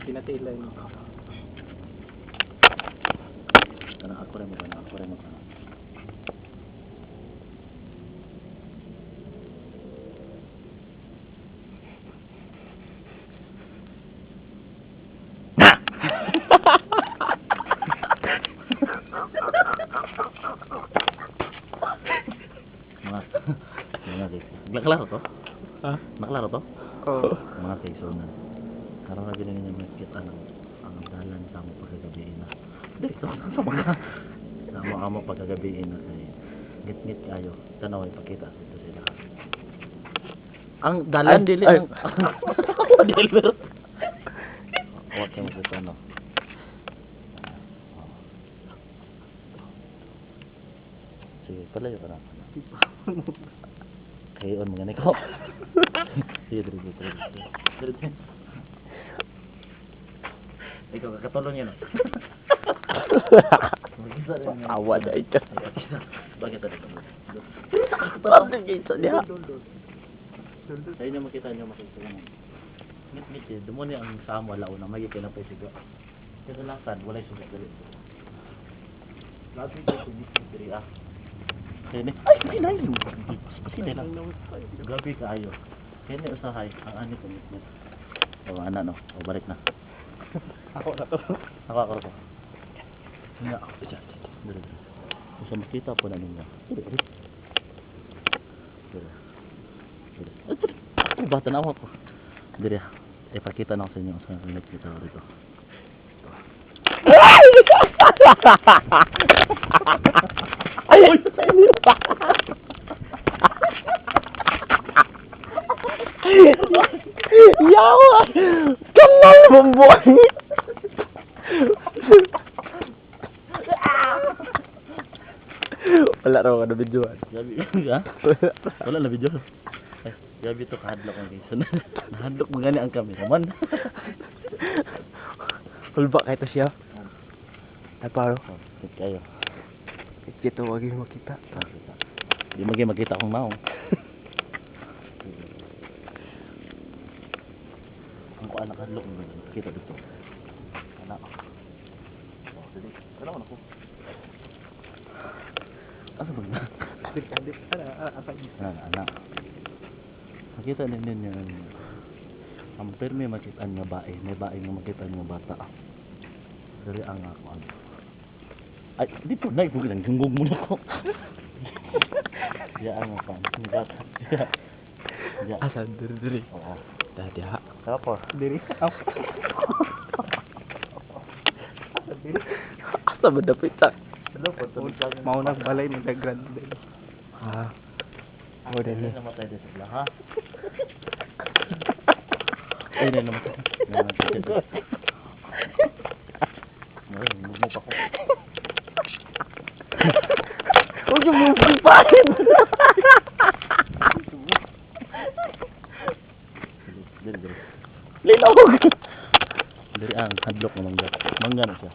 Pinatilan. Karena aku rin mo ka na. Mga guys. Naklaro to? Ha? Naklaro to? Oo. Mga kaisonan. Karon na gini niya makita ng ang dalan sa mo pagkagabiin na. Dito sa mga sa mo amo pagkagabiin na kay ngit-ngit kayo. Tanaw ipakita dito sila. Ang dalan dili ang deliver. Wa kay mo sa ano. Sige, palayo ka na. Kayon mga niko. Sige, dito. Ikaw, kakatulong yan. Awa na ito. Bakit ito? Bakit ito niya? Sa inyo makita nyo lang. Ngit-ngit yun. Dumuni ang samo wala una. May kailang pa isigo. Kasi lasan, wala yung sugat galit. Lahat yung sugat diri ah. Kaya ay, nay! Sige lang. Gabi ka ayo. Kaya na usahay. Ang ani ko ngit-ngit. O, anak no. O, balik na. Ako na to. Ako. Nga. Dali. Kung makita po na ninyo. Dali. Ay, bata na ako. Dali. Ipakita na ako sa inyo. Sa nakikita ko dito. Ay! Yawa! Kanal membuat. Wala raw ka na videoan. Gabi ha? Wala na video. Ay, gabi to kahadlok ang guys. Nahadlok mo gani ang cameraman. Hulba kahit siya. Ay paro. Kayo. Ito wag mo makita. Di makita akong naong. Ang ko anak hadlok mo kita dito. Anak. Oh, dali. Kailangan ako. Asa ba na? Adik apa ini? Anak. Makita ninyo yan. Ang perme makita nga bae. May bae nga makita nga bata. Dari ang ako ano. Ay, dito na ito lang. Junggog mo na ko. Diyan mo pa. Bata. Diyan. Asal diri. Oo. Dah dia. Apa? Diri. Asa ba dapat tak? Mau nak balay ni dah grande. Ah. Oh dah ni. Namatay din sila ha. Ay, na namatay. Namatay din. Ay, mo pa ko. Huwag yung bubupahin! Dili. Lilawag! Dili ang hadlok ng mangga. Mangga na siya.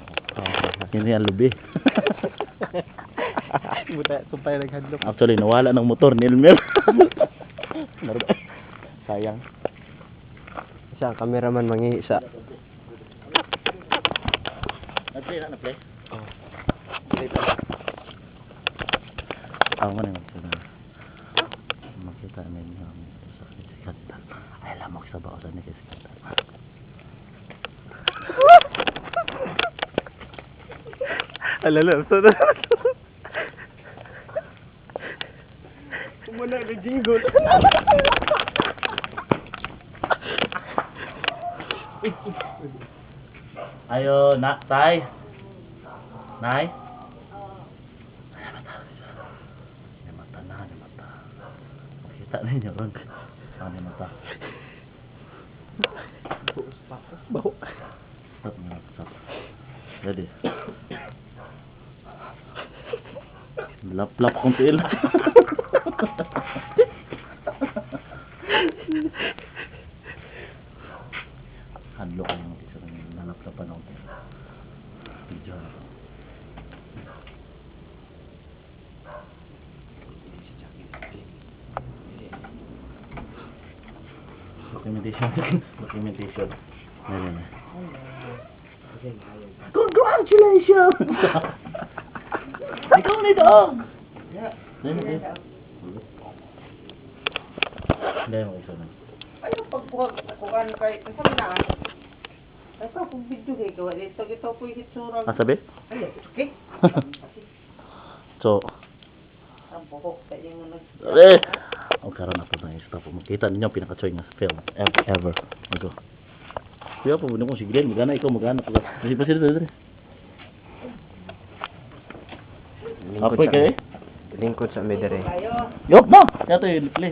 Hindi ang lubi. Buta, kumpay naghandlok. Actually, nawala ng motor ni Elmer. Sayang. Isa, cameraman mangi isa. Na-play na, na-play? Oh. Ako man yung magsabi. Makita ninyo ang sa kisikatan. Ay, lamok sa bausan ni kisikatan. Alala, so na. Kumuna na jingle. Ayo, nak, tay. Nay. Ay, mata na, mata. Makita ninyo ron. Ano mata? Bau. Stop na, stop. Ready. Lap-lap kong tiil. Handlo ko yung isa rin. Nalap-lapan ako. Video na ito. Documentation. Nah. Congratulations! Ikaw na ito! Hindi mo isa na. Ano pagkuhan kay kasama na? Ay pa kung video kay gawa dito ito po hitsura. Ah, sabi? Ay, okay. So, Ang buhok kay yung nag. oh, karon ako na stop mo. Makita ninyo ang pinaka-choy nga film ever. Go. Kuya po, mo sige din, magana ikaw magana pa. Kasi pa sila dito. Apoy kay. Lingkod sa medere. Kayo. Yup na. Yato yung play.